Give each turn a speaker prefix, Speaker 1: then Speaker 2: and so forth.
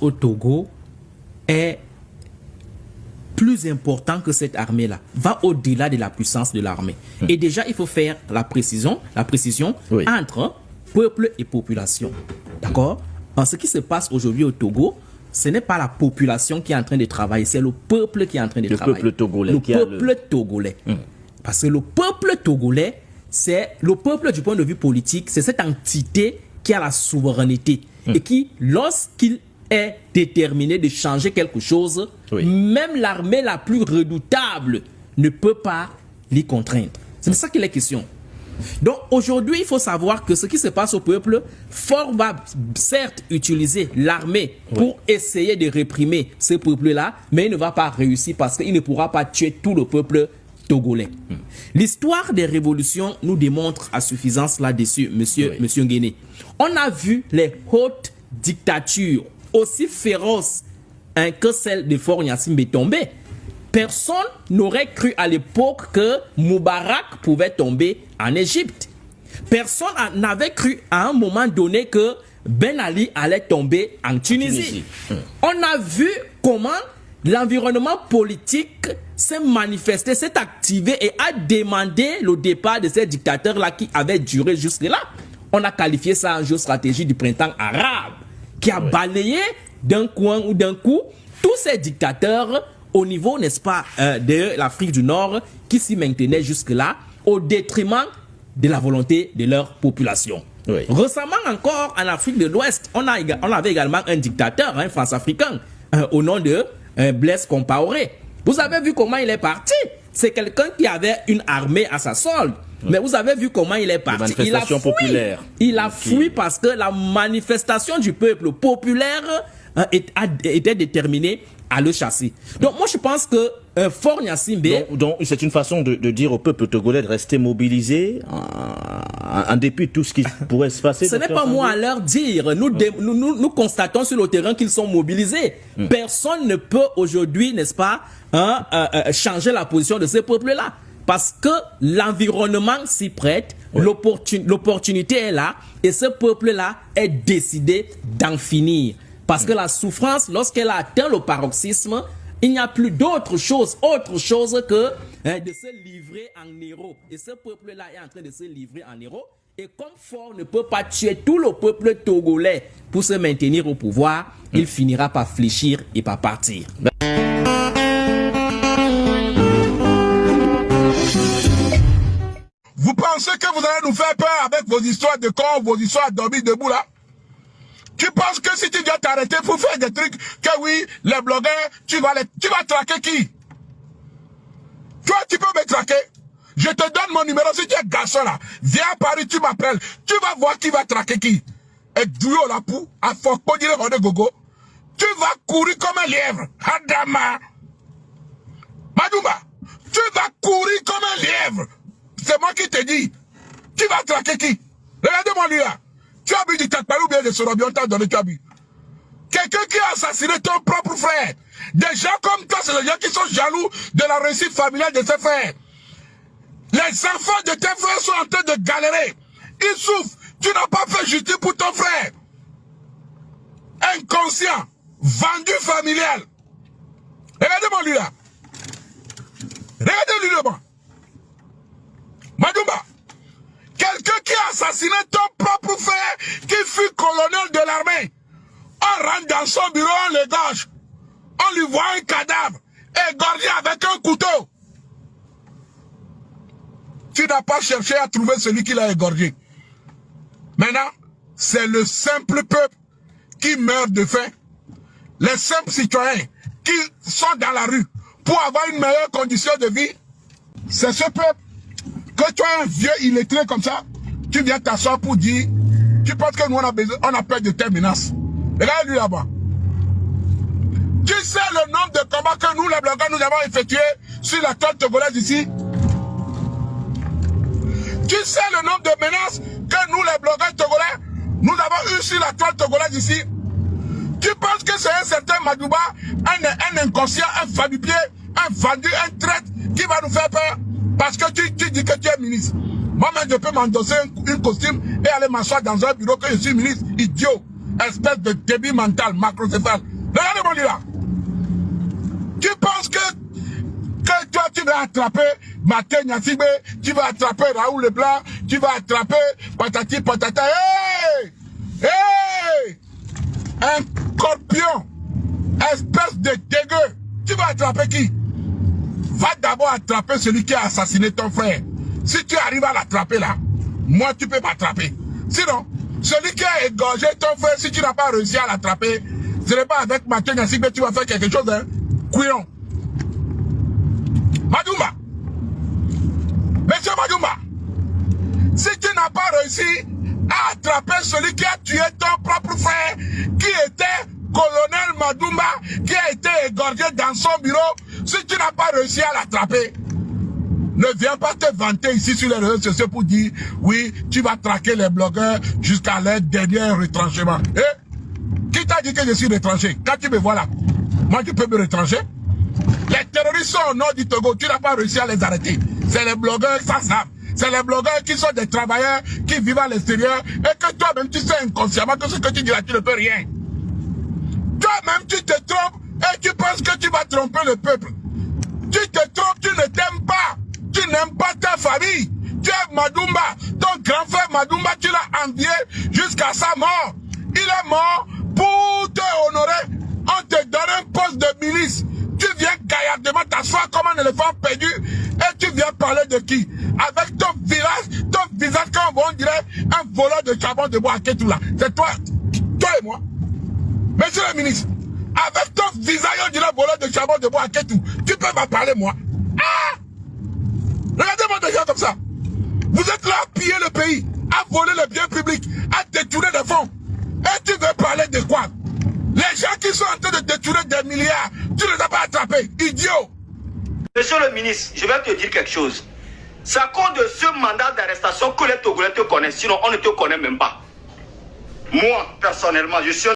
Speaker 1: au Togo est plus important que cette armée-là, va au-delà de la puissance de l'armée. Et déjà, il faut faire la précision oui, entre peuple et population. D'accord? Ce qui se passe aujourd'hui au Togo, ce n'est pas la population qui est en train de travailler, c'est le peuple qui est en train de travailler.
Speaker 2: Le peuple togolais.
Speaker 1: Le peuple togolais. Parce que le peuple togolais, c'est le peuple du point de vue politique, c'est cette entité qui a la souveraineté et qui, lorsqu'il est déterminé de changer quelque chose, oui, même l'armée la plus redoutable ne peut pas l'y contraindre. C'est de ça qu'il est question. Donc aujourd'hui, il faut savoir que ce qui se passe au peuple, Faure va certes utiliser l'armée pour essayer de réprimer ce peuple-là, mais il ne va pas réussir parce qu'il ne pourra pas tuer tout le peuple togolais. L'histoire des révolutions nous démontre à suffisance là-dessus, monsieur Nguéné. On a vu les hautes dictatures aussi féroces que celle de Faure Gnassingbé tomber. Personne n'aurait cru à l'époque que Moubarak pouvait tomber en Égypte. Personne n'avait cru à un moment donné que Ben Ali allait tomber en Tunisie. On a vu comment l'environnement politique s'est manifesté, s'est activé et a demandé le départ de ces dictateurs-là qui avaient duré jusque-là. On a qualifié ça en géostratégie du printemps arabe, qui a balayé d'un coin ou d'un coup tous ces dictateurs au niveau, n'est-ce pas, de l'Afrique du Nord qui s'y maintenaient jusque-là au détriment de la volonté de leur population. Récemment encore, en Afrique de l'Ouest, on avait également un dictateur, un France-africain, au nom de Blaise Compaoré. Vous avez vu comment il est parti? C'est quelqu'un qui avait une armée à sa solde. Mais vous avez vu comment il est parti. Il a fui. Populaire. Il a fui parce que la manifestation du peuple populaire était déterminée à le chasser. Donc moi je pense que Faure Gnassingbé...
Speaker 2: Donc c'est une façon de dire au peuple togolais de rester mobilisé en dépit de tout ce qui pourrait se passer.
Speaker 1: Ce n'est pas moi à leur dire. Nous constatons sur le terrain qu'ils sont mobilisés. Personne ne peut aujourd'hui, n'est-ce pas, changer la position de ce peuple-là. Parce que l'environnement s'y prête, l'opportunité est là, et ce peuple-là est décidé d'en finir. Parce que la souffrance, lorsqu'elle a atteint le paroxysme, il n'y a plus autre chose que de se livrer en héros. Et ce peuple-là est en train de se livrer en héros. Et comme Faure ne peut pas tuer tout le peuple togolais pour se maintenir au pouvoir, il finira par fléchir et par partir.
Speaker 3: Vous pensez que vous allez nous faire peur avec vos histoires de corps, vos histoires de dormir debout là? Tu penses que si tu dois t'arrêter pour faire des trucs, que oui, les blogueurs, tu vas traquer qui? Toi, tu peux me traquer. Je te donne mon numéro, si tu es garçon là, viens à Paris, tu m'appelles. Tu vas voir qui va traquer qui. Et Douyo la pou, à Fokpo dire de Gogo, tu vas courir comme un lièvre. Adama. Madoumba, tu vas courir comme un lièvre. C'est moi qui te dis. Tu vas traquer qui? Regardez-moi lui là. Tu as bu du Takpalou ou bien de Sorobi, on t'a donné, tu as bu. Quelqu'un qui a assassiné ton propre frère. Des gens comme toi, c'est des gens qui sont jaloux de la réussite familiale de ses frères. Les enfants de tes frères sont en train de galérer. Ils souffrent. Tu n'as pas fait justice pour ton frère. Inconscient. Vendu familial. Regardez-moi lui là. Regardez-lui là-bas. Madoumba. Quelqu'un qui a assassiné ton propre frère, qui fut colonel de l'armée. On rentre dans son bureau, on l'égorge. On lui voit un cadavre, égorgé avec un couteau. Tu n'as pas cherché à trouver celui qui l'a égorgé. Maintenant, c'est le simple peuple qui meurt de faim. Les simples citoyens qui sont dans la rue pour avoir une meilleure condition de vie. C'est ce peuple. Que toi, un vieux illettré comme ça, tu viens t'asseoir pour dire, tu penses que nous, on a peur de tes menaces. Regarde lui là-bas. Tu sais le nombre de combats que nous, les blogueurs, nous avons effectués sur la toile togolaise ici? Tu sais le nombre de menaces que nous, les blogueurs togolais, nous avons eu sur la toile togolaise ici? Tu penses que c'est un certain Madouba, un inconscient, un fabripier, un vendu, un traître qui va nous faire peur? Parce que tu dis que tu es ministre. Moi-même, je peux m'endosser un costume et aller m'asseoir dans un bureau que je suis ministre. Idiot. espèce de débit mental, macrocéphale. Regardez-moi là. Tu penses que toi, tu vas attraper Maté Nyassibé, tu vas attraper Raoul Leblanc, tu vas attraper patati patata. Hey! Hey! Un scorpion, espèce de dégueu. Tu vas attraper qui? Va d'abord attraper celui qui a assassiné ton frère. Si tu arrives à l'attraper là, moi tu peux m'attraper. Sinon, celui qui a égorgé ton frère, si tu n'as pas réussi à l'attraper, ce n'est pas avec Maté Nyassibé que tu vas faire quelque chose, hein? Couillon. Madoumba. Monsieur Madoumba, si tu n'as pas réussi à attraper celui qui a tué ton propre frère, qui était colonel Madoumba, qui a été égorgé dans son bureau, si tu n'as pas réussi à l'attraper, ne viens pas te vanter ici sur les réseaux sociaux pour dire, oui, tu vas traquer les blogueurs jusqu'à leur dernier retranchement. Eh? Qui t'a dit que je suis retranché? Quand tu me vois là, moi je peux me retrancher? Les terroristes sont au nord du Togo, tu n'as pas réussi à les arrêter. C'est les blogueurs, ça savent. C'est les blogueurs qui sont des travailleurs, qui vivent à l'extérieur, et que toi-même tu sais inconsciemment que ce que tu dis là, tu ne peux rien. Toi-même tu te trompes, et tu penses que tu vas tromper le peuple. Tu te trompes, tu ne t'aimes pas. Tu n'aimes pas ta famille. Tu es Madoumba. Ton grand frère Madoumba, tu l'as envié jusqu'à sa mort. Il est mort pour te honorer. On te donne un poste de milice. Tu viens gaillardement t'asseoir comme un éléphant perdu et tu viens parler de qui? Avec ton visage comme on dirait un voleur de charbon de bois à Kétoula. C'est toi et moi. Monsieur le ministre, avec ton visage on dirait voleur de charbon de bois à Kétou, tu peux m'en parler moi? Ah! Regardez-moi des gens comme ça. Vous êtes là à piller le pays, à voler le bien public, à détourner des fonds. Et tu veux parler de quoi? Les gens qui sont en train de détourner des milliards, tu ne les as pas attrapés, idiot.
Speaker 4: Monsieur le ministre, je vais te dire quelque chose. C'est à cause de ce mandat d'arrestation que les Togolais te connaissent, sinon on ne te connaît même pas. Moi, personnellement, je suis